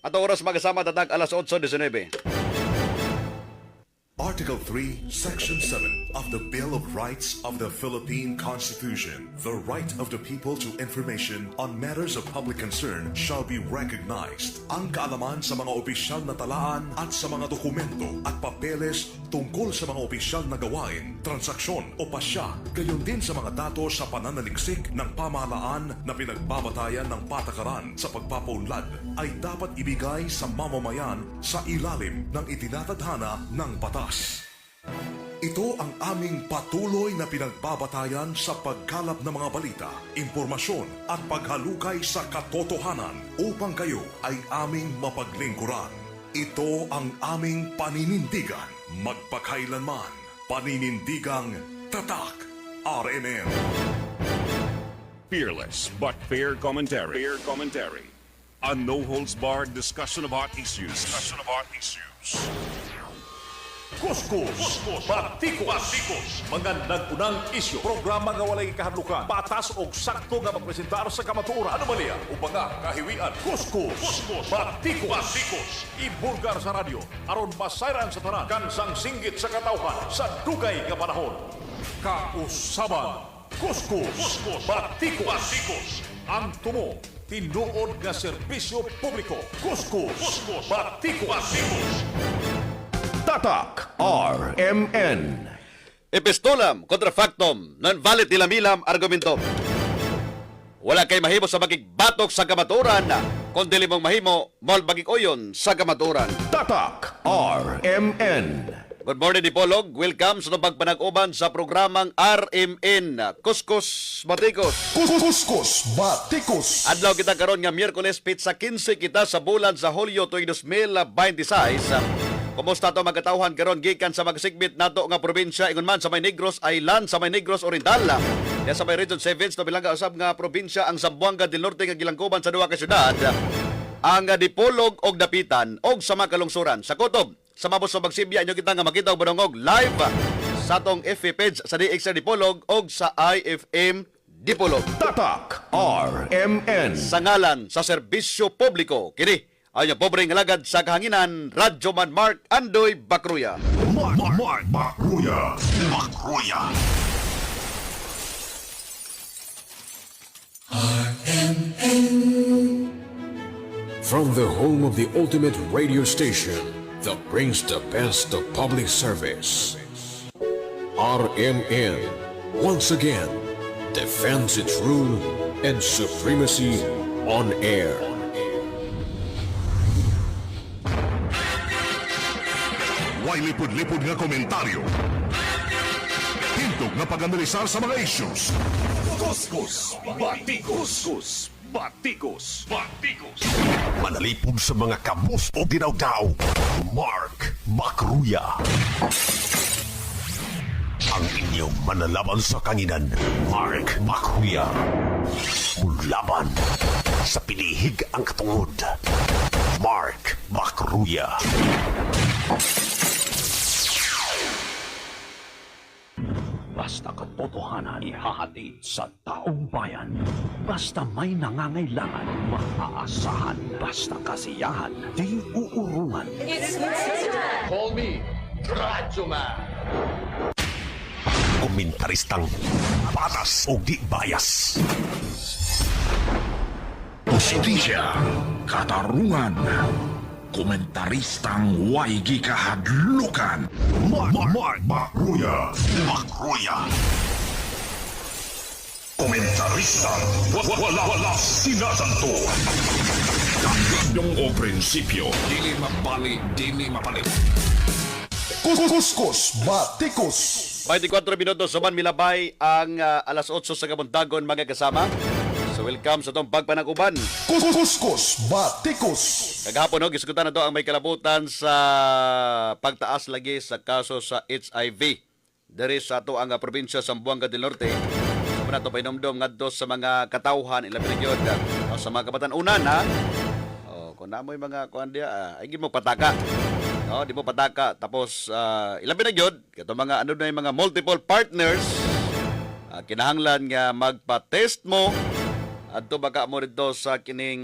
Ato oras magkasama tatag alas 8:19. Article 3, Section 7 of the Bill of Rights of the Philippine Constitution. The right of the people to information on matters of public concern shall be recognized. Ang kaalaman sa mga opisyal na talaan at sa mga dokumento at papeles tungkol sa mga opisyal na gawain, transaksyon o pasya, gayon din sa mga datos sa pananaliksik ng pamahalaan na pinagbabatayan ng patakaran sa pagpapaunlad ay dapat ibigay sa mamamayan sa ilalim ng itinatadhana ng batas. Ito ang aming patuloy na pinagbabatayan sa pagkalap ng mga balita, impormasyon at paghalukay sa katotohanan upang kayo ay aming mapaglingkuran. Ito ang aming paninindigan, magpakailanman, paninindigang tatak RMN. Fearless but fair commentary. Fair commentary. A no-holds-barred discussion of hot issues. Kuskus, Batikos, magandang unang isyu. Programa nga walay kahadlukan, patas o sakto nga magpresentar sa kamatuoran. Anomalya o mga kahiwian. Kuskus, Batikos, ibulgar sa radyo, aron masayran sa tanan, kansang singgit sa katawhan, sa dugay nga panahon. Kausaban, Kuskus, Batikos, ang tumo, tinuod nga serbisyo publiko. Kuskus, Batikos. Tatak RMN. Epistolam kontra factum, non valid dilamilam argumentum. Wala kay mahimo sa magigbatok sa kamaturan, kundi limong mahimo mol magig-uyon sa kamaturan. Tatak RMN. Good morning, Dipolog. Welcome sa pagpanag-uban sa programang RMN, Kuskus Batikos. Kuskus Batikos. Adlaw kita karon nga Miyerkules pitsa 15 kita sa bulan sa Hulyo tuig 2026. Kumusta to magkatawhan karon gikan sa magsigbit nato nga probinsya ingon man sa May Negros Island, sa May Negros Oriental. Ya sa May Region 7 to bilangga usab nga probinsya ang Zamboanga del Norte nga gilangkuban sa duha ka syudad. Ang Dipolog og Dapitan og sa mga kalungsuran sa kutob sa mabos sa Bagsibya inyo kita nga makita og badungog live sa atong FB page sa DXR Dipolog og sa IFM Dipolog. Tatak RMN. Sa ngalan sa serbisyo publiko kini ay ang pobreng alagad sa kahanginan, Radyoman Mark Andoy Bacruya. Mark Bacruya. From the home of the ultimate radio station that brings the best of public service, RMN once again defends its rule and supremacy on air. Way lipod-lipod nga komentaryo. Hintog nga pag-analisar sa mga issues. Kuskus, Batikos. Manalipod sa mga kabus o dinaw-daw. Mark Bacruya. Ang inyong manalaban sa kanginan, Mark Bacruya. Mulaban sa pinihig ang katungod, Mark Bacruya. Basta katotohanan ihahatid sa taong bayan. Basta may nangangailangan, maaasahan. Basta kasiyahan, di uurungan. Call me Radyo Man. Komentaristang patas o di bias. Justisya, katarungan, komentaristang waigi kahadlukan. Mark Bacruya. Komentaristang wala sinasanto. Tanggadong o prinsipyo, dili mabali, dili mapalit. Kuskus Batikos. 24 minutos suman milabay ang alas 8 sa kabuntagon mga kasama. So welcome sa itong pagpanag-uban. Kuskus Batikos. Kagahapon gisgutan na to ang may kalabutan sa pagtaas lagi sa kaso sa HIV. Dari sa ato ang probinsya sa Zamboanga del Norte. Sa na to painomdom ngadto sa mga katawhan ilabi na gyud sa mga kabatan-unan ha. Kung namoy mga kuan dia ay mo pataka. Di mo pataka tapos ilabi na gyud kato mga ano na yung mga multiple partners kinahanglan nga magpa-test mo adto baka mo dito sa kining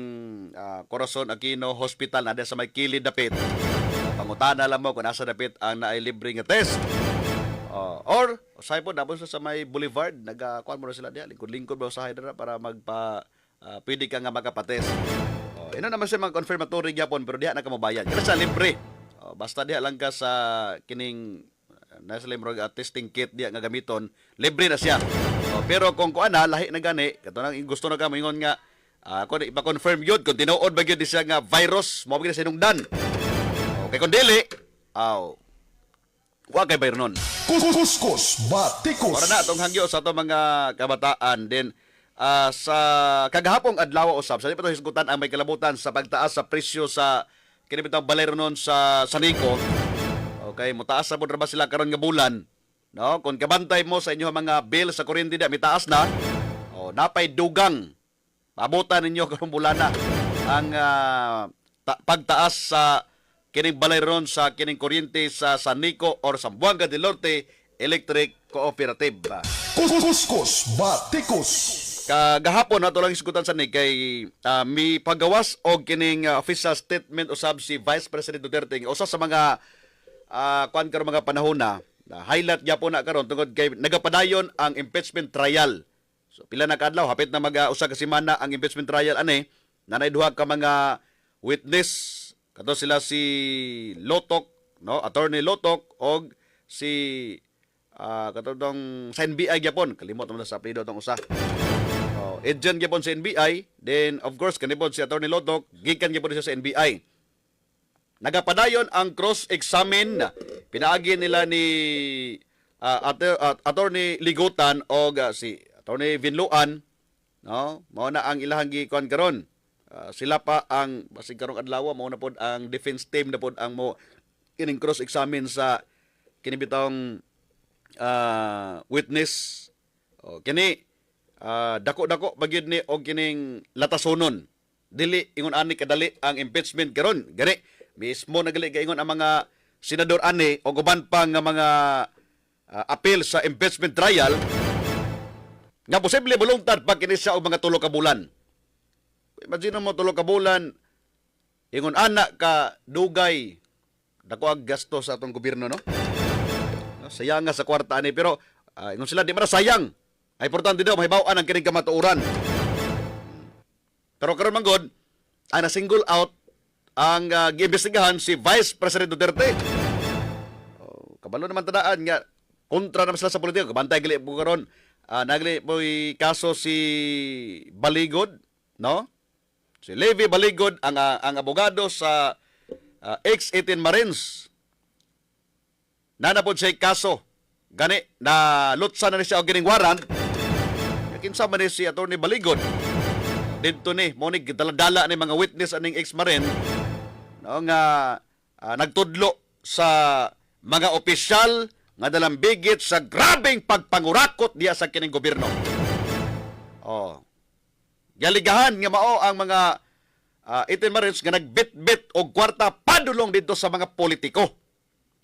Corazon Aquino Hospital na sa may kilid dapit. Pangutana lang mo kung nasa dapit ang naay libre nga test. Or usahay po dabon sa may Boulevard, nagakuan mo na sila diha, lingkod-lingkod ba usahay dira para pwede ka nga magapatest. Ino naman siya mga confirmatory gyapon pero diha na ka mabayad. Kasi sa libre. Basta diha lang ka sa kining nasa libre testing kit diha nga gamiton, libre na siya. Pero kung kuan na lahi na gani, kato nang gusto na ka moingon nga kung ipa-confirm yun, kung tinuod ba yun siya nga virus, mo ba sinungdan. Okay, kung dili, wa kay bayar nun. Kuskus Batikos. Para na itong hangyo sa itong mga kabataan. Then, sa kagahapong adlaw usab, sa ito hisgutan ang may kalabutan sa pagtaas sa presyo sa kinibitang balero nun sa Sanico. Okay, mutaas sa budra ba sila karon nga bulan. No, kung kabantay mo sa inyo mga bill sa kuryente di mitaas na, napay dugang. Pabutan ninyo karong bulana ang pagtaas sa kining balayron sa kining kuryente sa Sanico or Zamboanga del Norte Electric Cooperative. Kuskus Batikos. Kagahapon nato lang isgutan sa ni kay mi pagawas og kining official statement usab si Vice President Duterte usa sa mga kuan karon mga panahon na highlight gyapon na karon tungod kay nagapadayon ang impeachment trial. So pila na kadlaw hapit na usa ka semana ang impeachment trial ani nanay duha ka mga witness kato sila si Lotok, no, Attorney Lotok og si katong sa NBI gyapon, kalimot naman sa apelyido tong usa. Agent gyapon sa NBI, then of course kanibot si Attorney Lotok, gikan gyapon siya sa NBI. Nagapadayon ang cross-examine pinaagi nila ni Attorney Ligutan og si Attorney Vinluan, no, mao na ang ilahang gikuan karon. Sila pa ang basig karong adlaw mao na pod ang defense team na pod ang mo kining cross-examine sa kinibitong witness. Kini dako-dako pagyud ni og kining latasonon. Dili ingon ani kadali ang impeachment karon. Gani mismo nagali gaingon ang mga senador ani o uban pa nga mga appeal sa impeachment trial nga posible bulungtad pag kini siya og mga 3 ka bulan. Imagine mo 3 ka bulan ingon anak ka dugay dako ang gasto sa atong gobyerno, no? Sayang nga sa kwarta ani pero ingon sila di man sayang. Ay importante daw mahibaw-an ang kining kamatuoran. Pero karon manggod ay na single out ang giimbestigahan si Vice President Duterte. Kabalo naman tadaan nga kontra naman sila sa politika. Kabantay gali po karon nagli po'y kaso si Baligod, no? Si Levi Baligod ang abogado sa ex-18 Marines. Nanapod siya kaso. Gani na lutsa na ni siya og gining warrant. Kinsa man ni si Attorney Baligod. Dito ni mo ni gidala ni mga witness aning ex-Marine no nga nagtudlo sa mga opisyal nga dalambigit sa grabeng pagpangurakot diya sa kining gobyerno. Galigahan nga mao ang mga 18 Marines nga nagbit-bit og kwarta padulong dito sa mga politiko.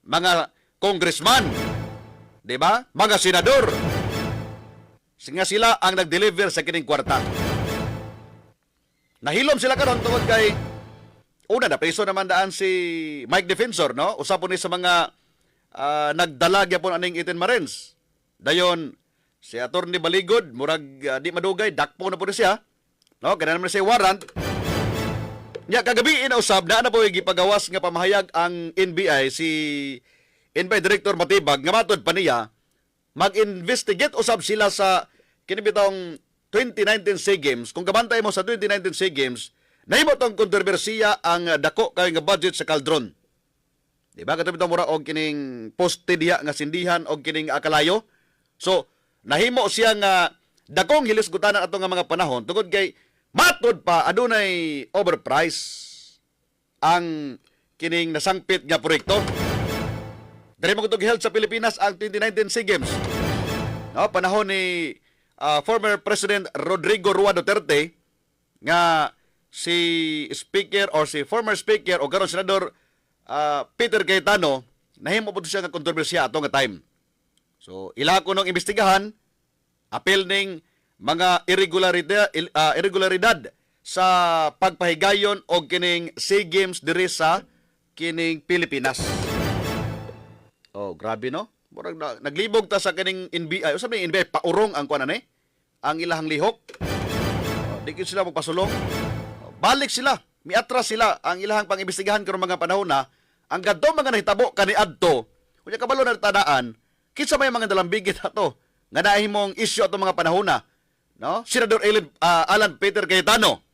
Mga congressman, di ba? Mga senador. Nga sila ang nag-deliver sa kining kwarta. Nahilom sila karon tungod kay una na preso naman daan si Mike Defensor, no? Usa po ni sa mga nagdala gyapon aning 18 Marines. Dayon si Attorney Baligod murag di madugay dakpo na po siya. No, kana naman siya warrant. Nya kagabi inausab na po gipagawas nga pamahayag ang NBI si NBI Director Matibag nga matud pa niya mag-investigate usab sila sa kinibitong 2019 SEA Games. Kung kabantay mo sa 2019 SEA Games, nahimo tong kontrobersiya ang dako kay nga budget sa Caldron. Di ba katong bitong mura og kining poste diha nga sindihan og kining akalayo. So nahimo siya nga dakong hilisgutanan ato nga mga panahon tungod kay matod pa adunay overprice ang kining nasangpit nga proyekto. Diri mo kutog held sa Pilipinas ang 2019 SEA Games. No, panahon ni former President Rodrigo Roa Duterte nga si speaker or si former speaker o karon senador Peter Cayetano nahimo pud siya nga kontrobersiya ato nga time. So ila ko nung imbestigahan apil ning mga irregularidad sa pagpahigayon og kining SEA Games diri sa kining Pilipinas. Oh, grabe no? Murag naglibog ta sa kining NBI. Usa may NBI paurong ang kuan ani? Ang ilahang lihok. Di gyud sila magpasulong. Balik sila, miatras sila ang ilahang pangimbestigahan karong mga panahon na ang gadto mga nahitabo kaniadto. Unya kabalo na tadaan, kinsa may mga dalambigit ato nga nahimong isyu ato mga panahon na, no? Senador Alan Peter Cayetano.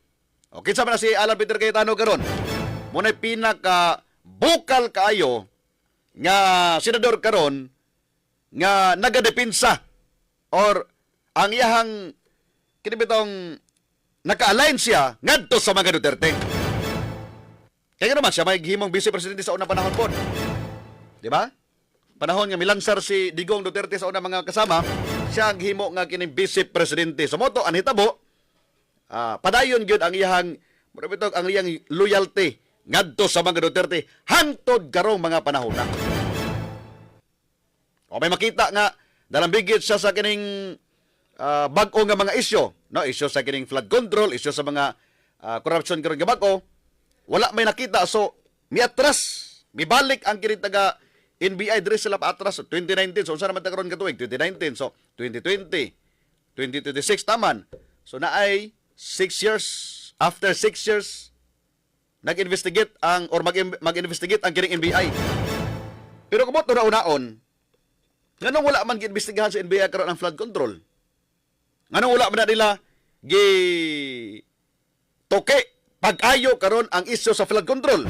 O kinsa man na si Alan Peter Cayetano karon? Munay pinaka bukal kaayo nga senador karon nga nagadepensa or ang iyahang kinibitong naka-align siya ngadto sa mga Duterte. Kaya naman siya may gihimong vice presidente sa unang panahon po. Di ba? Panahon nga milansar si Digong Duterte sa unang mga kasama, siya ang gihimo nga kining vice presidente. So moto ang hitabo, padayon gyud ang iyahang ang iyang loyalty ngadto sa mga Duterte hangtod karong mga panahon na. O may makita nga dalambigit siya sa kining bag-o nga mga isyu, no? Isyu sa kining flood control, isyu sa mga corruption karon nga bag-o. Wala may nakita, so miatras, mibalik ang kining taga NBI diri sila paatras 2019. So unsa naman ta karon katuig 2019. So 2020, 2026 taman. So naay 6 years, after 6 years nag-investigate ang or mag-investigate ang kining NBI. Pero kumot na unaon, nganong wala man gi-investigahan sa NBI karon ang flood control? Nganong wala man na nila gi toke pag-ayo karon ang isyu sa flood control?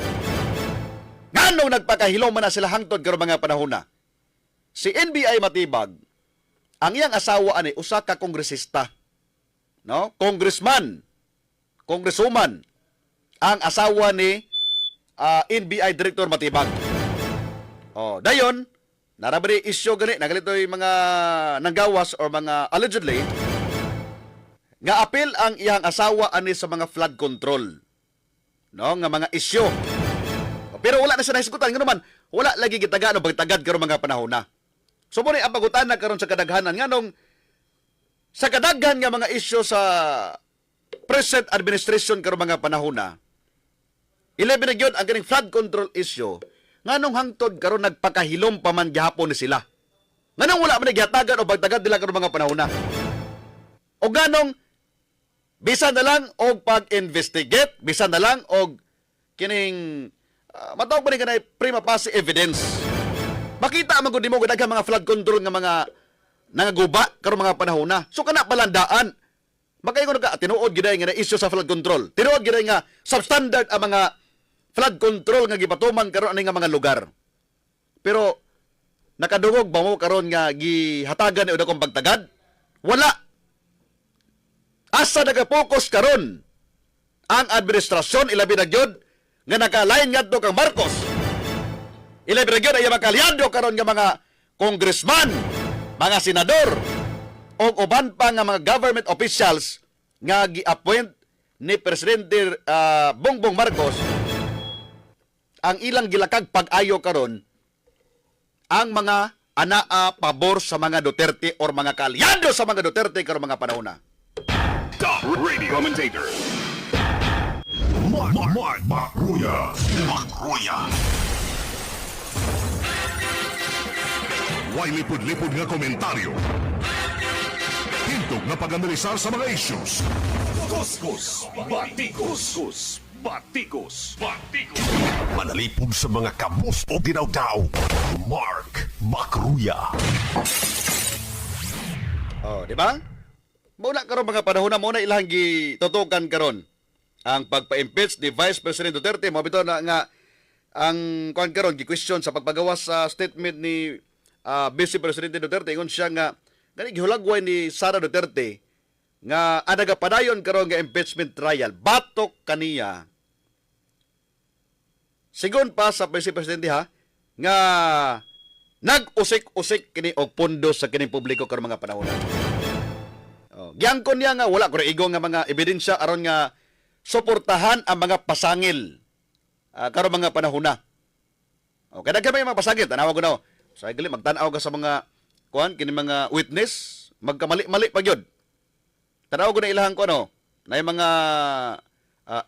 Nganong nagpakahilom man na sila hangtod karon mga panahon na? Si NBI matibag, ang iyang asawa ani usa ka kongresista, no? Congresswoman ang asawa ni NBI Director Matibag. Oh, dayon narabri isyu gani nagalitoy mga nanggawas or mga allegedly nga apil ang iyang asawa ani sa mga flood control, no, nga mga isyu. Pero wala na siya nahisgutan nga naman wala lagi gitagaan o pagtagad karon mga panahon na. So mo ni ang pagutan na karon sa kadaghanan nganong sa kadaghan nga mga isyu sa present administration karon mga panahon na, ilabi na gyud ang kaning flood control issue nganong hangtod karon nagpakahilom pa man gihapon ni sila. Nganong wala man gihatagan o pagtagad nila karon mga panahon na. O ganong bisan na lang og pag-investigate, bisan na lang og kining matawag pa ni kanay prima facie evidence. Makita man gud nimo daghang mga flood control nga mga nangaguba karon mga panahon na. So kana palandaan. Makaingon ka tinuod gyud nga issue sa flood control. Tinuod gyud nga substandard ang mga flood control nga gipatuman karon ani nga mga lugar. Pero nakadungog ba mo karon nga gihatagan ni udakong pagtagad? Wala. Asa nagapokus karon ang administrasyon ilabi na gyud nga naka-align ngadto kang Marcos. Ilabi na gyud ay makalyado karon nga mga congressman, mga senador o uban pa nga mga government officials nga gi-appoint ni Presidente Bongbong Marcos. Ang ilang gilakag pag-ayo karon ang mga anaa pabor sa mga Duterte or mga kaalyado sa mga Duterte karon mga panahon na. Top radio commentator. Mark Macruya. Way lipod-lipod nga komentaryo. Hintog nga pag-analisar sa mga issues. Kuskus, batikos. Manalipod sa mga kabus o ginaw-daw. Mark Macruya. Oh, di ba? Muna karon mga panahon na muna ilang gitutukan karon ang pagpa-impeach ni Vice President Duterte. Mabito na nga ang kuan karon gi-question sa pagpagawas sa statement ni Vice Presidente Duterte ingon siya nga gani gihulagway ni Sara Duterte nga anagapadayon karon nga impeachment trial batok kaniya. Sigon pa sa Vice Presidente ha nga nag-usik-usik kini og pondo sa kining publiko karon mga panahon. Giangkon niya nga wala ko igong nga mga ebidensya aron nga suportahan ang mga pasangil karon mga panahon na. Okay, daghan may mga pasangil tanawa ko na. So gali magtan-aw ka sa mga kuan kini mga witness magkamali-mali pa gyud. tanaw ko na ilahang ko ano, na yung mga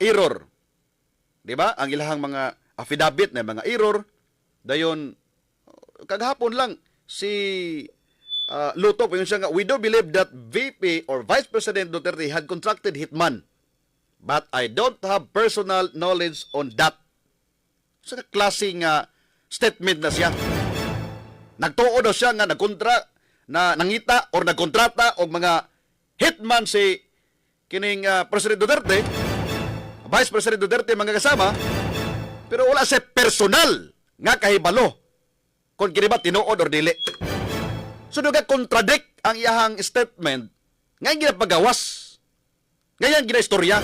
error. Di ba? Ang ilahang mga affidavit na mga error. Dayon, kaghapon lang, si Luto, yun siya nga, we do believe that VP or Vice President Duterte had contracted hitman. But I don't have personal knowledge on that. Sa klaseng statement na siya. Nagtuo daw siya nga nagkontra, na nangita or nagkontrata og mga hitman si kining President Duterte, Vice President Duterte mga kasama, pero wala siya personal nga kahibalo kung kini ba tinuod or dili. So contradict ang iyahang statement nga ginapagawas. Ngayon ginaistorya.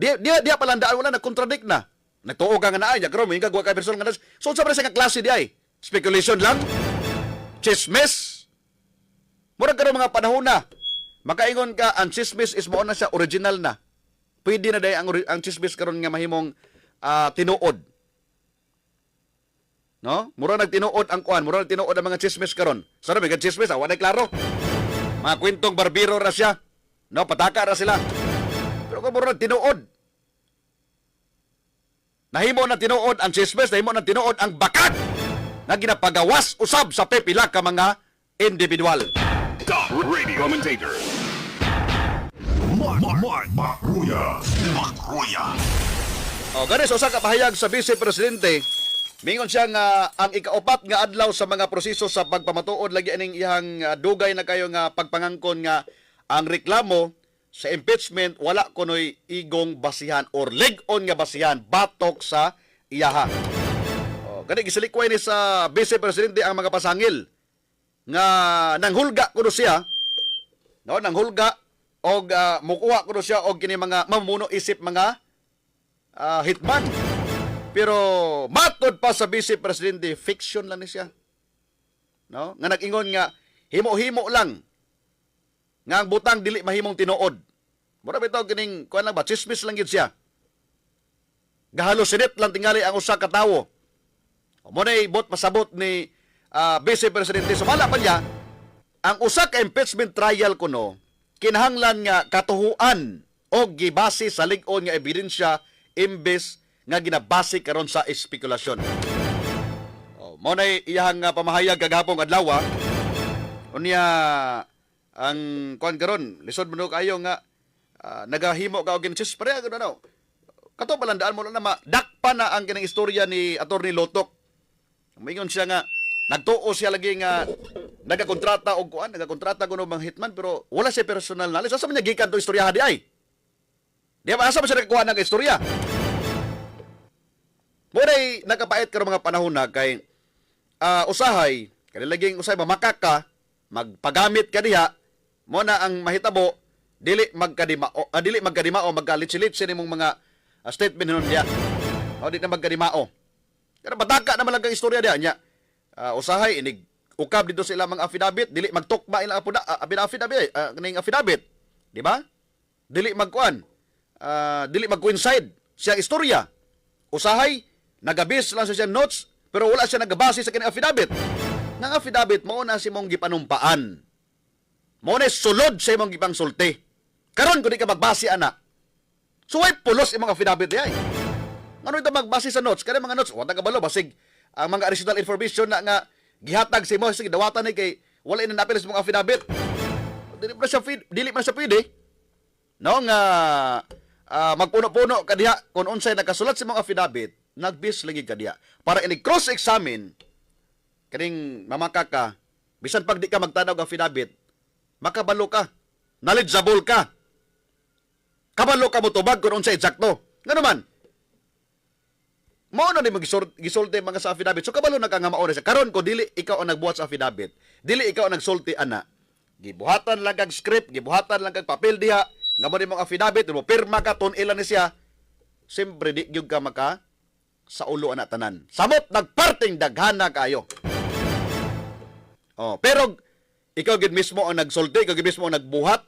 Dia palandaan wala na contradict na. Nagtuo ka nga na ay, karon mo yung kagwa ka personal nga. So sa sa klase di ay speculation lang. Chismis. Murag karon mga panahon na. Makaingon ka ang chismis is mo na siya original na. Pwede na day ang chismis karon nga mahimong tinuod. No? Mura nagtinuod ang kuan, mura nagtinuod ang mga chismis karon. Sa mga chismis, wala klaro. Mga kwentong barbero ra siya. No, pataka ra sila. Pero kung mura nagtinuod. Nahimo na tinuod ang chismis, nahimo na tinuod ang bakat na ginapagawas usab sa pipila ka mga individual. Top radio commentator. Makruya. O, ganis, usa ka pahayag sa Vice Presidente. Mingon siya nga ang ikaupat nga adlaw sa mga proseso sa pagpamatuod lagi aning iyang dugay na kayo nga pagpangangkon nga ang reklamo sa impeachment wala kunoy igong basihan or leg-on nga basihan batok sa iyaha. O, gani gisalikway ni sa Vice Presidente ang mga pasangil nga nanghulga kuno siya. No, nanghulga og mukuha kuno siya og kini mga mamuno isip mga hitman. Pero matod pa sa Vice Presidente, fiction lang ni siya. No? Nga nag-ingon nga, himo-himo lang. Nga ang butang dili mahimong tinuod. Mura bitaw kining, kuan lang ba, chismis lang yun siya. Gahalo sinit lang tingali ang usa ka tawo. Muna'y bot pasabot ni Vice Presidente. Sumala pa niya, ang usa ka impeachment trial kuno, kinahanglan nga katuhuan o gibase sa lig-on nga ebidensya imbes nga ginabase karon sa espekulasyon. Mao nay iyang pamahayag kagahapon adlaw. Unya ang kuan karon lisod mo kayo nga nagahimo ka og ginchis pareha gud ano. Kato balandaan mo na dakpa na ang kinang istorya ni Attorney Lotok. Mingon siya nga nagtuo siya lagi nga nagakontrata og kuan, nagakontrata kuno bang hitman pero wala siya personal knowledge. Asa man niya gikan to istorya di ay? Di ba asa man siya nakakuha ng istorya? Muna'y nakapait karon mga panahon na kay usahay, kanilaging usahay mamakak ka, magpagamit ka diha, mo na ang mahitabo, dili magkadimao, magkalitsilitsi nimong mga statement nun diya. O di na magkadimao. Pero bataka naman lang kang istorya diya niya. Usahay, inig ukab dito sila mga affidavit, dili magtukba ilang affidavit. Di ba? Dili magkuan. Dili mag-coincide siyang istorya. Usahay, nagabis lang sa siyang notes, pero wala siya nagabase sa kanyang affidavit. Nang affidavit, mauna si mong gipanumpaan. Mauna sulod sa imong gipang sulti. Karon kung di ka magbase, anak. So, ay pulos imong affidavit di ay. Ano ito magbase sa notes? Kaya mga notes, wala kabalo, basig ang mga additional information na nga gihatag sa imo, sige, dawatan ni kay wala na napilis mong affidavit. Dili man siya pwede. No, nga magpuno-puno ka diha kung unsay nakasulat sa mga affidavit, nagbis lagi ka diha. Para ini cross-examine, kaning mamaka ka, bisan pag di ka magtanaw ng affidavit, makabalo ka, knowledgeable ka, kabalo ka mo tubag kung unsay eksakto. Nga naman, mao na ni magisulti mga sa affidavit. So kabalo na ka nga mauna siya. Karon ko dili ikaw ang nagbuhat sa affidavit, dili ikaw ang nagsulti ana. Gibuhatan lang kag script, gibuhatan lang kag papel diha, nga mo mong affidavit, mo pirma ka, ilan ni siya, siyempre di gyud ka maka sa ulo ana tanan. Samot nagparting daghana kayo. Pero ikaw gid mismo ang nagsulti, ikaw gid mismo ang nagbuhat,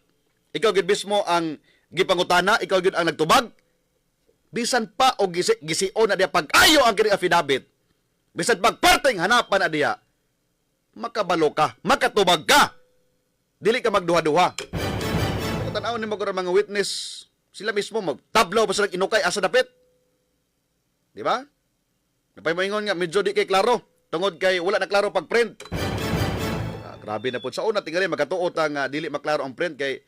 ikaw gid mismo ang gipangutana, ikaw gid ang nagtubag. Bisan pa o gision na diya pag-ayo ang kini affidavit. Bisan pagparting hanapan na diya, makabalo ka, makatubag ka. Dili ka magduha-duha. Kung tanaw ni mga mga witness, sila mismo magtablaw pa sila inukay asa dapit. Di ba? Napaymaingon nga, medyo di kay klaro. Tungod kay wala na klaro pag-print. Grabe na po. Sa una, tingali, magkatuot ang dili maklaro ang print kay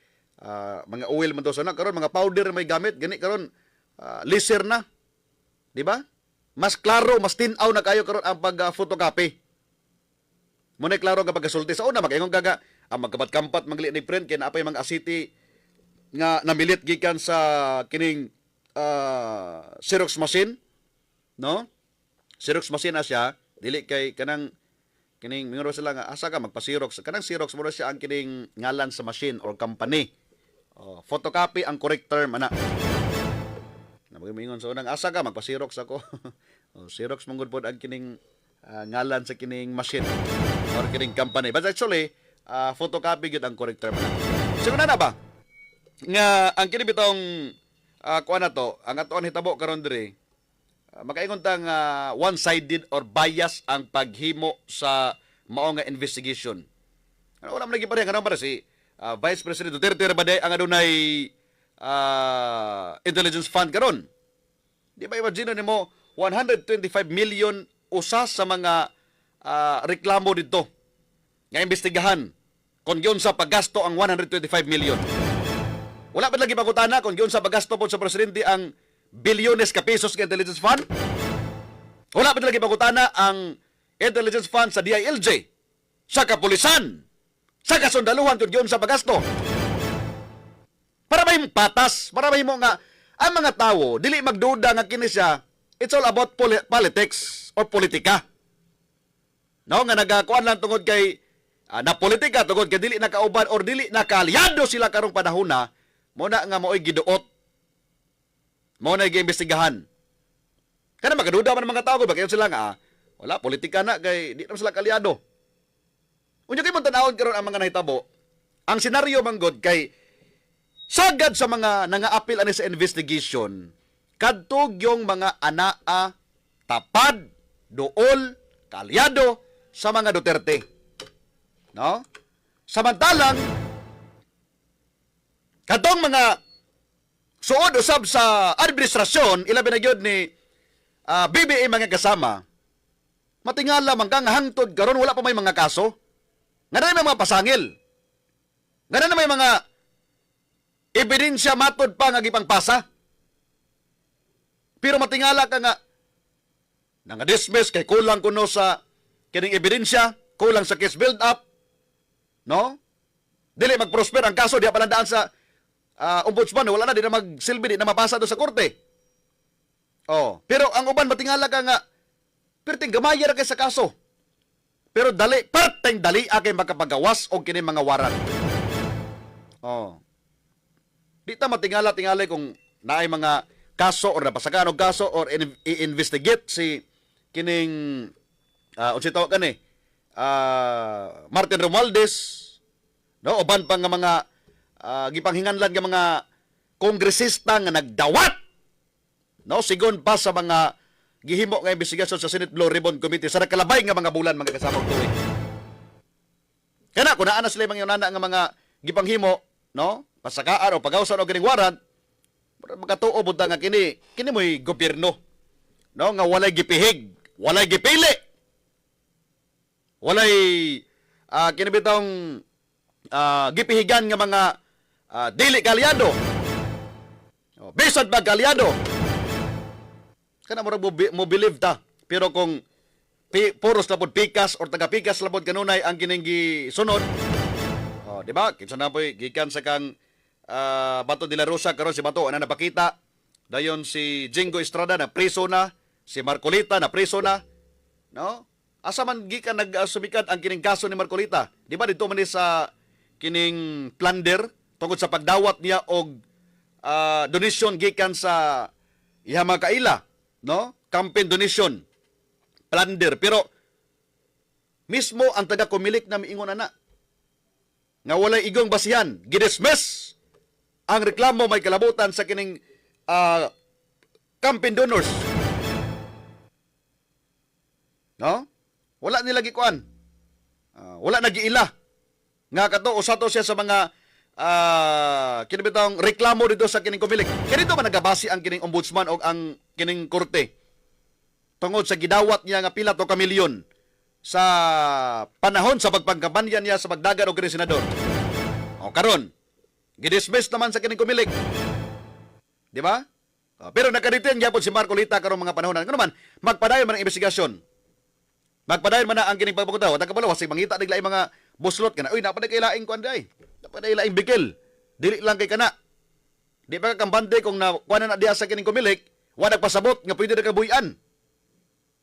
mga oil man daw sana. Karon mga powder may gamit. Gani karon laser na. Di ba? Mas klaro, mas tinaw na kayo karon ang pag-photocopy. Muna klaro kapag kasulti. Sa una, mag-ingon kaga, ang magkapat-kampat, magli ni print, kaya naapay mga asiti nga namilit gikan sa kining Xerox machine. No? Xerox machine na siya. Dili kay kanang kining mingoro sila nga asa ka magpa-Xerox. Kanang Xerox mo siya ang kining ngalan sa machine or company. Photocopy ang correct term ana. Namagingon sa unang asa ka magpa-Xerox ako. Xerox mong pod ang kining ngalan sa kining machine or kining company. But actually, photocopy gyud ang correct term ana. Siguro na ba? Nga ang kini bitong kuan na to, ang atoan hitabo karon diri. Makaingon tang one-sided or bias ang paghimo sa mao nga investigation. Ano wala man lagi pa rin, ano para si Vice President Duterte Rabaday ang adunay intelligence fund karon. Di ba imagine nimo 125 million usa sa mga reklamo dito nga imbestigahan kung giun sa paggasto ang 125 million. Wala pa lagi pagkutana kung giun sa paggasto po sa presidente ang bilyones ka pesos ng intelligence fund. Wala pa talaga pagkutana ang intelligence fund sa DILG, sa kapulisan, sa kasundaluhan kung yun sa pagasto. Para may patas, para may mo nga, ang mga tao, dili magduda nga kini siya, it's all about politics or politika. No, nga nagakuan lang tungod kay, na politika, tungod kay dili nakauban or dili nakaalyado sila karong panahon na, muna nga mo'y giduot. Mo na i-imbestigahan. Kana magaduda man ang mga tao, bakit sila nga, wala, politika na, kay di naman sila kalyado. Unya kayo mong tanawon karon ang mga nahitabo, ang senaryo manggod kay, sagad sa mga nangaapil ani sa investigation, kadtog yung mga anaa, tapad, duol, kalyado, sa mga Duterte. No? Samantalang, kadtong mga suod usab sa administrasyon, ilabi na gyud ni BBA mga kasama, matingala man kang hangtod karon wala pa may mga kaso. Nga na may mga pasangil. Nga na may mga ebidensya matod pa nga gipangpasa. Pero matingala ka nga dismiss kay kulang kuno sa kining ebidensya, kulang sa case build up. No? Dili magprosper ang kaso, di pa landaan sa ombudsman, wala na, di na magsilbi, di na mapasa doon sa korte. Pero ang uban, matingala ka nga, perting gamaya ra kay sa kaso. Pero dali, perting dali kay makapagawas o kini mga waran. Di ta matingala-tingali kung naay mga kaso or napasakaan og kaso or i-investigate si kining unsa tawag kani Martin Romualdez, no, uban pa nga mga gipanghinganlan nga mga kongresista nga nagdawat, no, sigon pa sa mga gihimo nga investigasyon sa Senate Blue Ribbon Committee sa nakalabay nga mga bulan mga kasama tuig. Kana kun naa na sila mga nana nga mga gipanghimo, no, pasakaan o pagawsan o kining warrant, magatuo bunta nga kini mo'y gobyerno, no, nga walay gipihig, walay gipili, walay kini bitong gipihigan nga mga dili kalyado. Bisan ba kalyado? Kana mo believe ta. Pero kung puros labod pikas or taga-pikas labod kanunay ang kining gisunod, di ba? Kinsa na po'y gikan sa kang Bato de la Rosa, karon si Bato ana napakita. Dayon si Jingo Estrada na priso na, si Marcolita na priso na, no? Asa man gikan nagsumikat ang kining kaso ni Marcolita? Di ba dito man sa kining plunder tungod sa pagdawat niya og donation gikan sa iya mga kaila, no? Campaign donation, plunder. Pero mismo ang taga-kumilik na miingon ana nga walay igong basihan, gidismiss ang reklamo may kalabutan sa kining campaign donors. No? Wala nila gikuan. Wala nagiila. Nga kato usato siya sa mga kini bitong reklamo dito sa kining kumilig. Kinito man nagabasi ang kining ombudsman o ang kining korte tungod sa gidawat niya nga pila to ka milyon sa panahon sa pagpangkampanya niya sa pagdagan og kining senador. O karon, gidismiss naman sa kining kumilig. Di ba? Pero nakaditin gyapon si Marcolita karong mga panahon. Ano man, magpadayon man ang investigasyon. Magpadayon man na ang kining pagpangutaw. Tagapalo wasig mangita digla mga buslot kana. Uy, napaday kay laing kuan day. Napaday laing bikil. Dili lang kay kana. Di ba ka kambante kung na kuan na diha sa kining kumilig, wa nagpasabot nga pwede na kabuyan.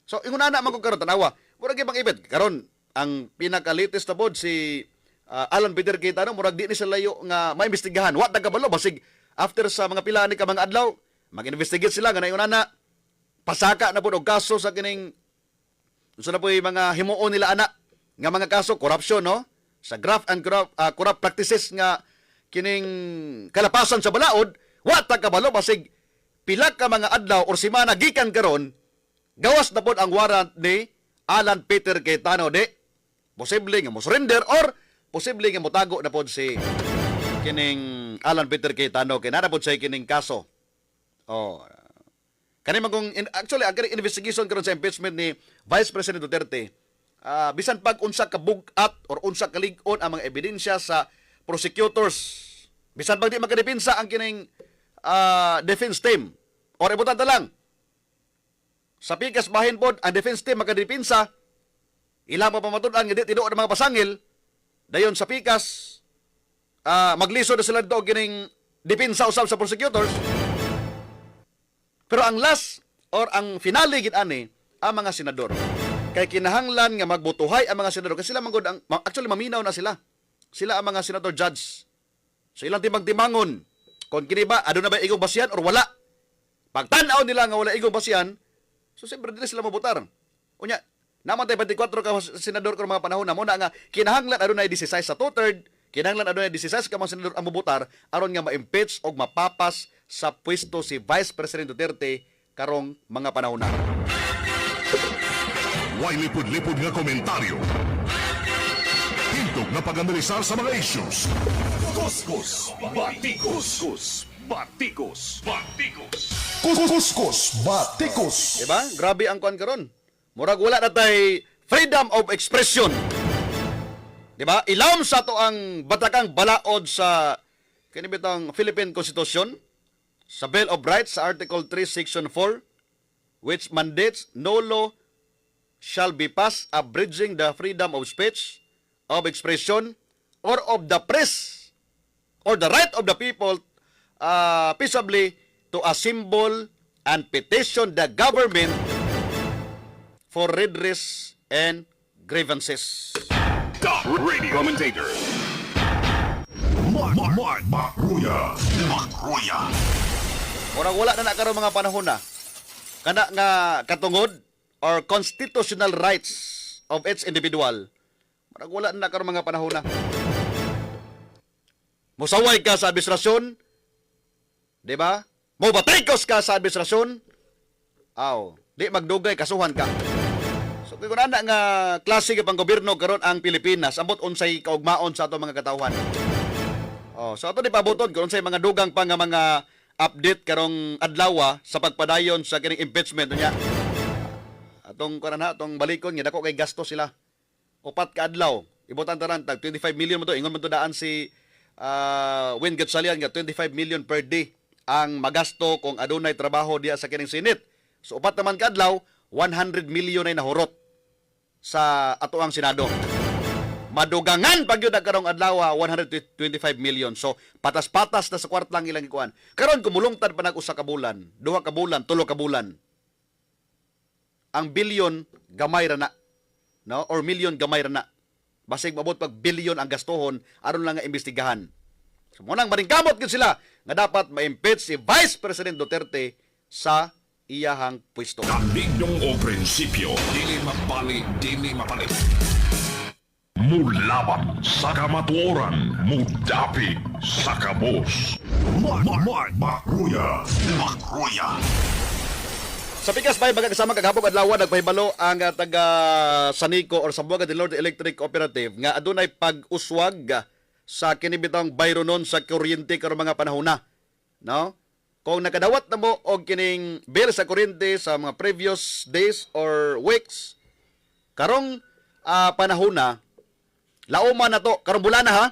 So ingon ana man ko karon tanawa. Murag ibang ibet karon ang pinaka-latest na bod si Alan Peter Cayetano murag di ni sa layo nga maimbestigahan. Wa tagabalo basig after sa mga pila ni ka mga adlaw, mag-investigate sila nga ingon ana pasaka na pud og kaso sa kining unsa na po yung mga himuon nila ana nga mga kaso corruption no sa graft and corrupt practices nga kining kalapasan sa balaod wa ta kabalo basig pila ka mga adlaw or semana gikan karon gawas na pod ang warrant ni Alan Peter Cayetano de posible nga mo surrender or posible nga motago na pod si kining Alan Peter Cayetano kay nara pod sa kining kaso. Oh, kani man kung actually ang kining investigation karon sa impeachment ni Vice President Duterte, bisan pag unsa ka bugat or unsa ka lig-on ang mga ebidensya sa prosecutors, bisan pag di makadepensa ang kining defense team or ibutan ta lang sa pikas bahin pod ang defense team makadepensa, ilang pa pamatud-an nga di tinuod ang mga pasangil, dayon sa pikas maglisod na sila dito kining depensa usab sa prosecutors. Pero ang last or ang finale gid ani ang mga senador. Kay kinahanglan nga magbutuhay ang mga senador kasi sila manggod ang actually maminaw na sila. Sila ang mga senador judge. So ilang timang-timangon kung kini ba aduna ba igong basihan or wala. Pagtan-aw nila nga wala igong basihan, so siyempre dili sila mabutar. Unya, naman tayo 24 ka senador ko mga panahon na mo na nga kinahanglan adunay 16 sa 2/3, kinahanglan adunay 16 ka mga senador ang mabutar aron nga ma-impeach og mapapas sa pwesto si Vice President Duterte karong mga panahon na. Way lipod-lipod nga komentaryo. Hintog na pag-analisar sa mga issues. Kuskus, batikos. Batikos. Kuskus Batikos. Diba? Grabe ang kuan karon. Murag wala na tay freedom of expression. Diba? Ilawom sa to ang batakang balaod sa kinibitang Philippine Constitution sa Bill of Rights sa Article 3, Section 4, which mandates no law shall be passed abridging the freedom of speech, of expression, or of the press, or the right of the people peaceably to assemble and petition the government for redress and grievances. Top radio commentator. Makruya. Murag wala na nakaroon mga panahon na kana nga katungod or constitutional rights of each individual. Murag wala na nakaroon mga panahon na. Musaway ka sa administrasyon, di ba? Mobatikos ka sa administrasyon, di magdugay, kasuhan ka. So, kung ana nga klase ka pang gobyerno karon ang Pilipinas, ambot unsay kaugmaon sa ato mga katawhan. So ato di pabuton kung unsay mga dugang pa nga mga update karong adlaw sa pagpadayon sa kining impeachment niya. Atong kanana atong balikon nga dako kay gasto sila. Upat ka adlaw, ibutan taran tag 25 million mo to. Ingon man to daan si Win Gatchalian nga 25 million per day ang magasto kung adunay trabaho diya sa kining Senate. So upat naman ka adlaw, 100 million ay nahurot sa ato ang Senado. Madugangan pag yun karong adlaw 125 million. So patas-patas na sa kwartang ilang ikuan. Karon kumulungtad pa nag-usa ka bulan, 2 ka bulan, 3 ka bulan. Ang bilyon gamay ra na, no? Or million gamay ra na. Basig mabot pag bilyon ang gastohon aron lang nga imbestigahan. So mo nang maringkamot gyud sila nga dapat ma-impeach si Vice President Duterte sa iyahang pwesto. Kambingdong o prinsipyo, dili mapali, dili mapalit. Mulaban sa kamatuoran, mudapig sa kabos. Makruya. Sa pikas bay magkasama kaghapon adlaw nagpahibalo ang taga Sanico or Sambuanga del Norte Electric Cooperative nga adunay pag-uswag sa kinibitang bayronon sa kuryente karong mga panahon na. No? Kung nakadawat na mo og kining bill sa kuryente sa mga previous days or weeks, karong panahon na, lauman na to, karong bulan na ha,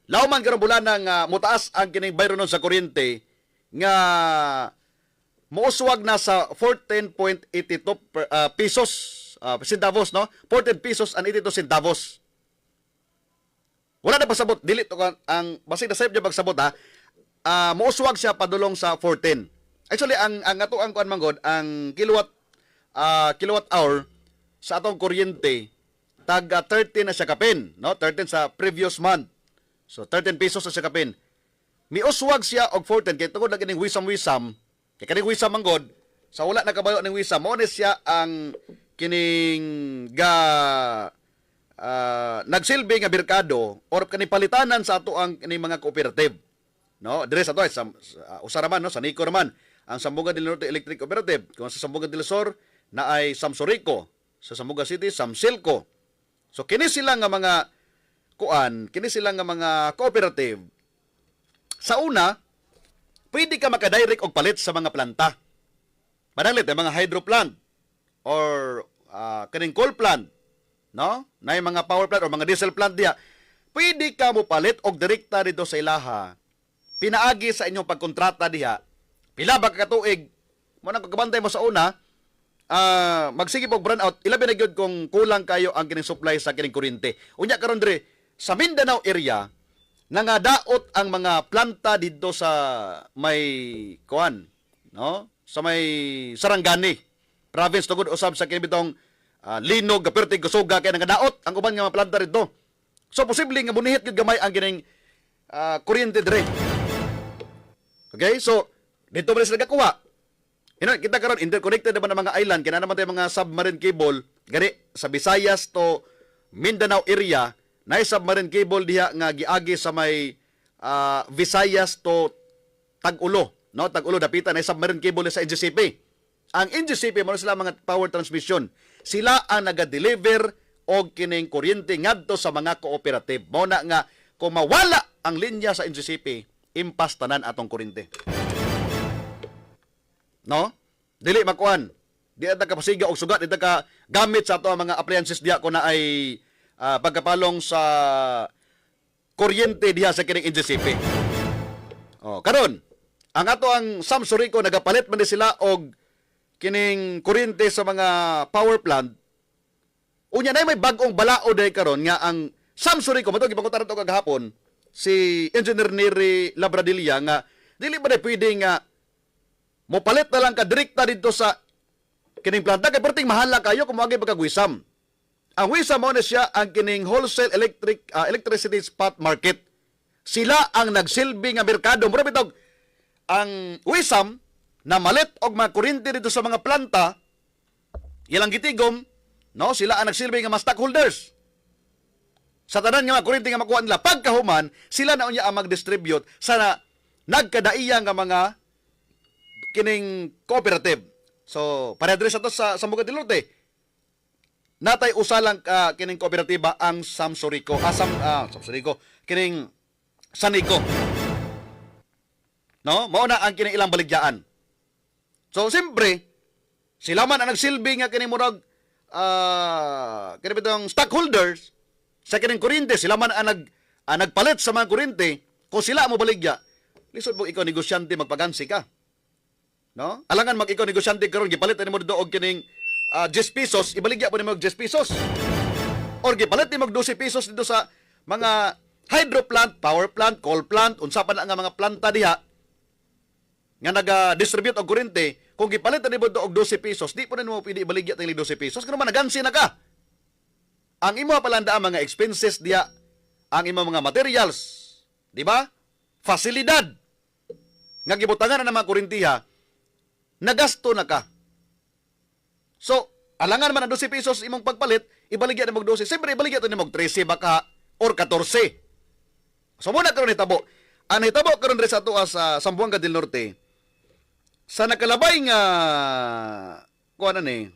lauman karong bulan na nga mutaas ang kining bayronon sa kuryente nga muuswag na sa 14.82 pesos centavos, no? 14 pesos and 82 centavos. Wala na pasabot, dili to ang basig na safe pagsabot ha. Muuswag siya padulong sa 14. Actually ang ato ang kuan manggod ang kilowatt hour sa atong kuryente tag 13 na siya kapin, no? 13 sa previous month. So 13 pesos na siya kapin. Miuswag siya og 14 kay tungod na kining wisam-wisam. Kay kaning wisam manggod sa wala nakabayo ning wisam mo ni siya ang kining nagsilbi nga merkado or kaning palitanan sa ato ang kining mga cooperative. No, dire sa to sa usaraman no sa Nico naman ang Sambuga del Norte Electric Cooperative, kung sa Sambuga del Sur na ay Samsurico, sa Sambuga City Samsilco. So kini sila nga mga kini sila nga mga cooperative. Sa una, pwede ka makadirect og palit sa mga planta. Madalit mga hydro plant or kaning coal plant, no? Na mga power plant or mga diesel plant diha. Pwede ka mo palit og direkta dito sa ilaha. Pinaagi sa inyong pagkontrata diha. Pila ba ka tuig? Mo nang kagabantay mo sa una, magsige og brownout, ilabi na gyud kung kulang kayo ang kining supply sa kining kuryente. Unya karon dire sa Mindanao area nangadaot ang mga planta dito sa may kuan, no? Sa may Sarangani province tugod usab sa kinibitong Linog, Gaperte, Gusuga kay nangadaot ang uban nga mga planta dito. So posible nga munihit gyud gamay ang kining kuryente dire. Okay? So dito ba sila kakuha? Kita karon interconnected naman ang mga island, kina naman tayo mga submarine cable, gani sa Visayas to Mindanao area, na submarine cable diha nga giagi sa may Visayas to Tag-Ulo, no? Tag-Ulo dapitan na submarine cable sa NGCP. Ang NGCP mo sila mga power transmission. Sila ang naga-deliver og kining kuryente ngadto sa mga cooperative. Mao na nga kung mawala ang linya sa NGCP, impas tanan atong kuryente. No? Dili makuan. Di ata ka pasiga og sugat, di ata ka gamit sa ato ang mga appliances diha ko na ay pagkapalong sa kuryente diha sa kining NGCP. Oh, karon, ang ato ang Samsurico nagapalit man ni sila og kining kuryente sa mga power plant. Unya na may bag-ong balao day karon nga ang Samsurico mato gipangutan to kagahapon si Engineer Neri Labradilla nga dili ba pwede nga mopalit na lang ka direkta dito sa kining planta kay perting mahala kayo kung moagi pagkagwisam. Ang wisam mo na siya ang kining wholesale electricity spot market. Sila ang nagsilbi nga merkado. Mura bitog ang wisam na malit og mga kuryente dito sa mga planta, ilang gitigom, no? Sila ang nagsilbi nga mga stockholders. Sa tanan nga mga kuryente nga makuha nila, pagkahuman, sila na unya ang mag-distribute sa nagkadaiya nga mga kining cooperative. So, pareha sa to sa Sambuga del Norte. Natay usalang kining kooperatiba ang Samsurico. Samsurico. Kining Sanico. No? Mao na ang kining ilang baligyaan. So, siyempre, sila man ang nagsilbi nga kining murag kining bitong stockholders sa kining kuryente. Sila man ang nagpalit sa mga kuryente. Kung sila mo baligya, lisod mo ikaw negosyante magpagansi ka. No? Alangan mag ikaw negosyante karon gipalit ni mo do og kining 10 pesos, ibaligya po ni mo 10 pesos. Or gipalit ni mo 12 pesos dito sa mga hydro plant, power plant, coal plant, unsa pa na nga mga planta diha nga naga-distribute og kuryente. Kung gipalit ni mo do og 12 pesos, di po na mo pwede ibaligya tang 12 pesos kung man nagansi na ka. Ang imo palanda ang mga expenses diha, ang imo mga materials, di ba? Fasilidad nga gibutangan na ng mga kuryentiha, nagasto na ka. So, alangan man ang 12 pesos imong pagpalit, ibaligya na mo 12. Siyempre, ibaligya ito ni mo 13 baka or 14. So, muna karon hitabo. Ang hitabo karon rin sa ito sa Zamboanga del Norte, sa nakalabay nga, kuha na ni,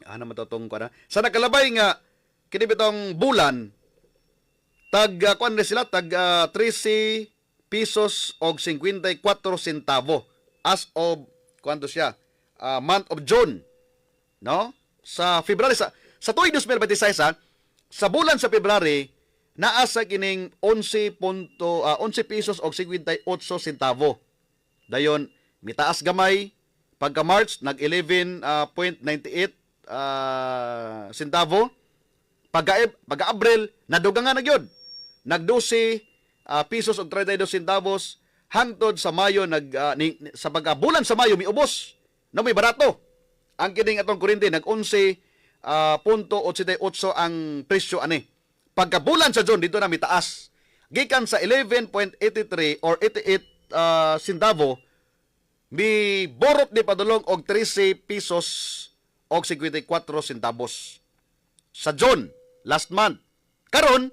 naman ito itong kuha na, sa nakalabay nga, kinibitong bulan, kuan na sila tag 13 pesos og 54 centavo as of kuanto siya month of June, no? Sa February sa tuig 2026 sa bulan sa February naa sa kining 11 pesos og 58 centavo. Dayon mitaas gamay pagka March nag 11.98 centavo. Pagka Abril nadugangan na gyud. Nag 12 pesos og 32 centavos hangtod sa Mayo sa pagka-bulan sa Mayo miubos na may barato. Ang kining atong kuryente nag 11.88 ang presyo ani. Pagka-bulan sa June dito na mitaas. Gikan sa 11.83 or 88 centavo mi borot ni padulong og 13 pesos og 54 centavos. Sa June, last month. Karon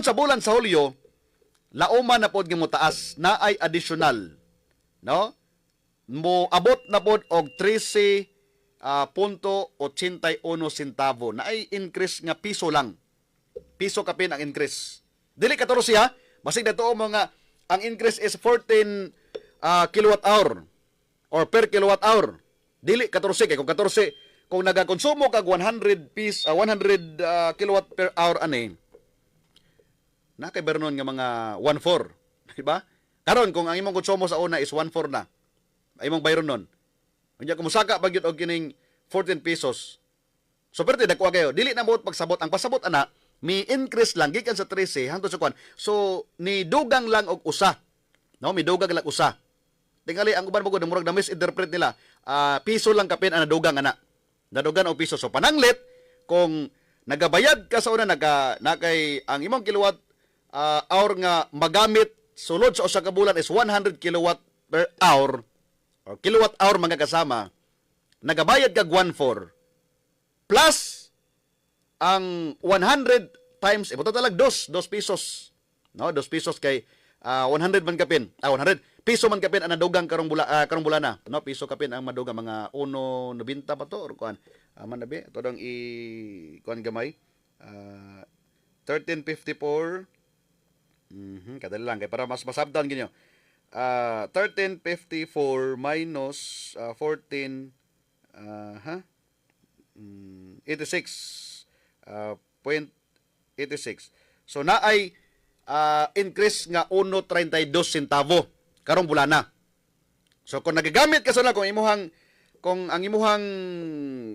sa bulan sa Hulyo, lauman na pod mo taas na ay additional, no? Mo abot na pod og 13.81 centavo na ay increase nga piso lang. Piso kapin ang increase. Dili 14 ha, basig dato mo nga ang increase is 14 kilowatt hour or per kilowatt hour. Dili 14 kay kung 14 kung nagakonsumo kag 100 kilowatt per hour ani na kay bernon nga mga 1/4, di ba? Karon kung ang imong konsumo sa una is 1/4 na, ay imong bayron nun. Unya kung musaka pag yun og kining 14 pesos. So perte dako kayo, dili na mo pagsabot ang pasabot ana, mi increase lang gikan sa 13 hangtod sa kwan. So ni dugang lang og usa. No, mi dugang lang usa. Tingali ang uban mo gud murag na misinterpret nila. Piso lang kapin ana dugang ana. Nadugan og piso. So pananglit kung nagabayad ka sa una nakay ang imong kilowatt hour nga magamit sulod sa usa ka bulan is 100 kilowatt per hour or kilowatt hour mga kasama, nagabayad kag 1/4 plus ang 100 times ibuto talag 2 pesos, no? 2 pesos kay 100 man kapin 100 piso man kapin ang nadugang karong bulan na, no? Piso kapin ang madugang mga 1.90 pa to or kuan man nabi to dang kuan gamay 13.54 kadali lang kay para mas masabdan ginyo. 13.54 minus 14 86.86. So na ay increase nga 1.32 centavo karong bulana. So kung nagagamit ka sana kung ang imuhang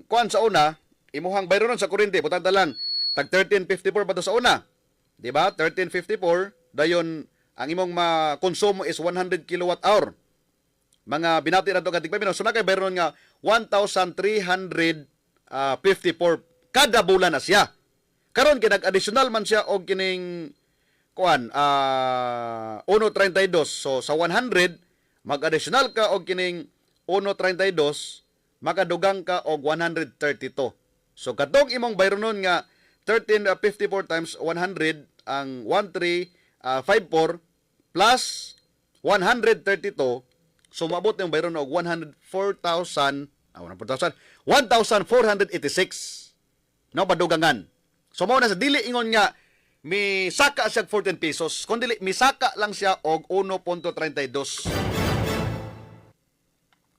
kuan sa una, imuhang bayron sa kuryente butang talang tag 13.54 pa to sa una. Di ba? 13.54 dayon ang imong makonsumo is 100 kilowatt hour. Mga binati na to katig pamino. So na kay bayron nga 1,354 kada bulan na siya. Karon kay nag-additional man siya og kining kuan 1.32. So sa 100 mag-additional ka og kining 1.32, makadugang ka og 132. So katong imong bayronon nga 13.54 times 100 ang 1,354 plus 132, so maabot yung bayron og 104,000 1,486 no padugangan. So mao na sa dili ingon nga mi saka siya 14 pesos, kun dili mi saka lang siya og 1.32.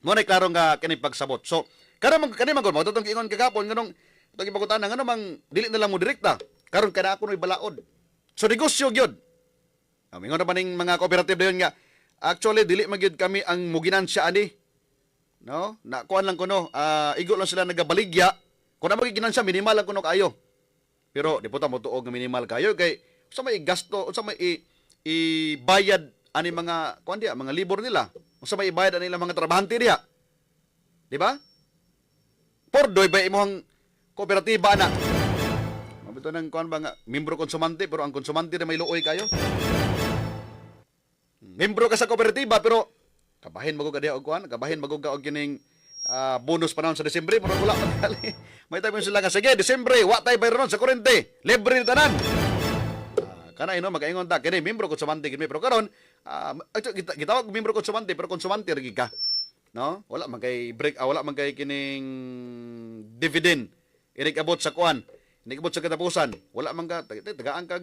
Mo na klaro nga kini pagsabot. So karon kani man gud mo tutong ingon kagapon nganong itong ipagutanan ngano mang dili na lang mo direkta. Karon kana ako noy balaod. So negosyo gyud. Mingon na maning mga cooperative dayon nga actually dili man gyud kami ang muginansya ani. No? Na kuan lang kuno, igo lang sila nagabaligya. Kung na magiginansya minimal lang kuno kayo. Pero di po ta mo tuog nga minimal kayo kay sa may gasto, sa may ibayad ani mga kuan dia, mga libor nila. Sa may ibayad ani mga trabahante diha. Di ba? Pordoy ba imong kooperatiba na? Mabito nang kuan ba nga membro konsumante pero ang konsumante na may luoy kayo. Membro ka sa kooperatiba pero kabahin magug ka diha og kuan, kabahin magug ka og kining bonus panahon sa Disyembre, pero wala pa dali. May tayo sila nga sige, Disyembre, wa tay bayron sa kuryente, libre tanan. Kana ino magaingon ta kini membro konsumante kini pero karon gitawag membro konsumante pero konsumante ri ka. No? Wala man kay break, wala man kay kining dividend. Inig abot sa kuan, inig abot sa katapusan. Wala man ka tagaan kag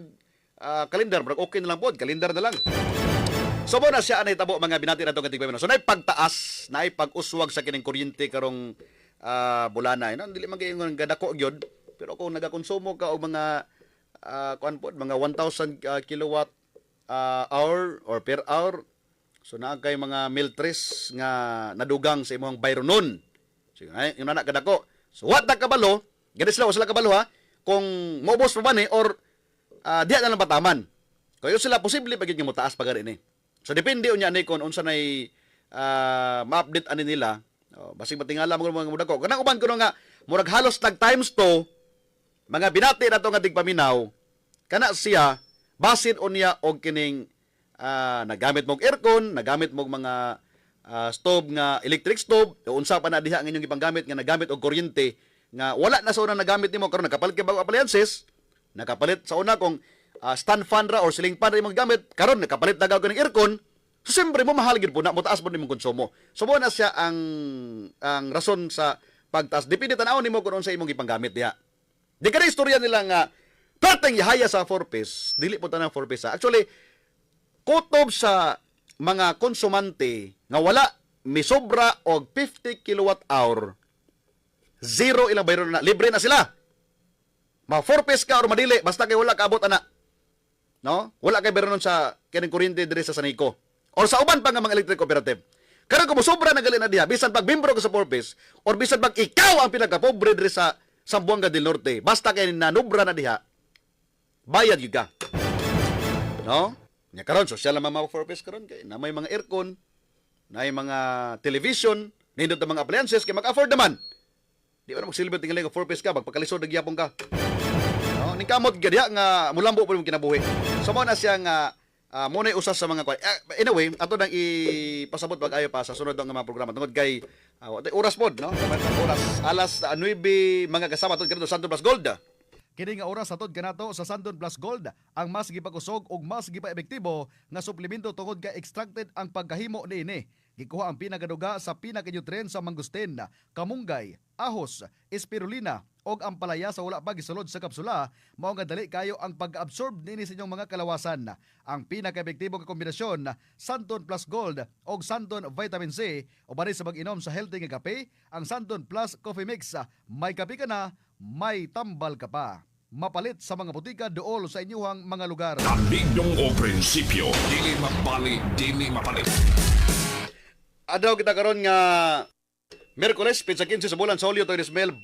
kalendar, okay na lang po, kalendar na lang. So mo na siya anay tabo mga binati na itong katigpamino. So naipagtaas, naipag-uswag sa kining kuryente karong bulana. Dili man kayo nga gadako gyud, pero kung nagakonsumo ka og mga kuan po, mga 1,000 kilowatt hour or per hour, so naa kay mga miltres nga nadugang sa imong bayronon. So yung anak kadako. So what na kabalo, gani sila kabalo ha, kung maubos pa ba ni or diya na lang bataman. Kaya sila posible pag yung mutaas pa gani ni. So depende unya ni kung unsa nay ma-update ani nila. Basig matingala mo mga mudako. Kanang uban kuno nga murag halos tag times 2 mga binati na to nga tigpaminaw. Kana siya basin unya og kining nagamit mong aircon, nagamit mong mga stove nga electric stove, unsa pa na diha nga inyong ipanggamit nga nagamit og kuryente nga wala na sa una nagamit nimo karon nakapalit kay bago appliances, nakapalit sa una kung stand fan ra or ceiling fan ra imong gamit, karon nakapalit na gawin ng aircon. So siyempre mo mahal gid po na mutaas po nimong konsumo. So mo na siya ang rason sa pagtaas. Depende tan-aw nimo kung unsa imong ipanggamit diha. Di kada istorya nila nga perteng ihaya sa 4-piece, dili po tanang 4-piece. Actually, kutob sa mga konsumante nga wala misobra og 50 kilowatt hour, zero ilang bayro na, libre na sila. Ma 4-piece ka or madili, basta kay wala kaabot ana. No? Wala kay bayro nun sa kining kuryente diri sa Sanico. Or sa uban pa nga mga electric cooperative. Karon kung sobra na gali na diha, bisan pag membro ka sa 4-piece, or bisan pag ikaw ang pinakapobre diri sa Zamboanga del Norte, basta kay nanubra na diha, bayad gyud ka. No? Nya karon social naman mga 4-piece karon kay na may mga aircon, na may mga television, nindot na mga appliances kay mag-afford naman. Di ba na magsilbi tingali nga 4-piece ka, magpakalisod na gyapon ka. No, ning kamot gadiya nga mulambo po yung kinabuhi. So mo na siya nga muna usas sa mga anyway, ato nang ipasabot pag ayo pa sa sunod nga mga programa tungod kay oras pod, no? Oras alas 9 mga kasama tungod kanto Santon Plus Gold. Kini nga oras atod kanato sa Santon Plus Gold ang mas gipakusog ug mas gipaepektibo nga suplemento tungod kay extracted ang pagkahimo niini. Gikuha ang pinagaduga sa pinaka-nutrient sa mangustin, kamunggay, ahos, spirulina og ang palaya sa wala pa gisulod sa kapsula, mao nga dali kayo ang pag-absorb niini sa inyong mga kalawasan. Ang pinaka-epektibo nga kombinasyon, Santon Plus Gold og Santon Vitamin C o bari sa pag-inom sa healthy nga kape, ang Santon Plus Coffee Mix. May kape ka na, may tambal ka pa. Mapalit sa mga butika dool sa inyong mga lugar. Kanindong o prinsipyo, dili mapali, dili mapalit. Adaw kita karon nga Miyerkules, pizza 15 sa bulan sa Hulyo, 2026.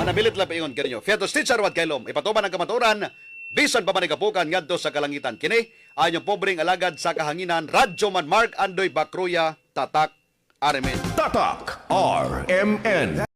Manabilit lang pa ingon kanyo. Fiatos teacher wat kailom, ipatuman ang kamaturan, bisan pa manikapukan ngadto sa kalangitan. Kini, anyong pobreng alagad sa kahanginan, Radyo Man Mark Andoy Bakruya, Tatak, RMN. Tatak RMN.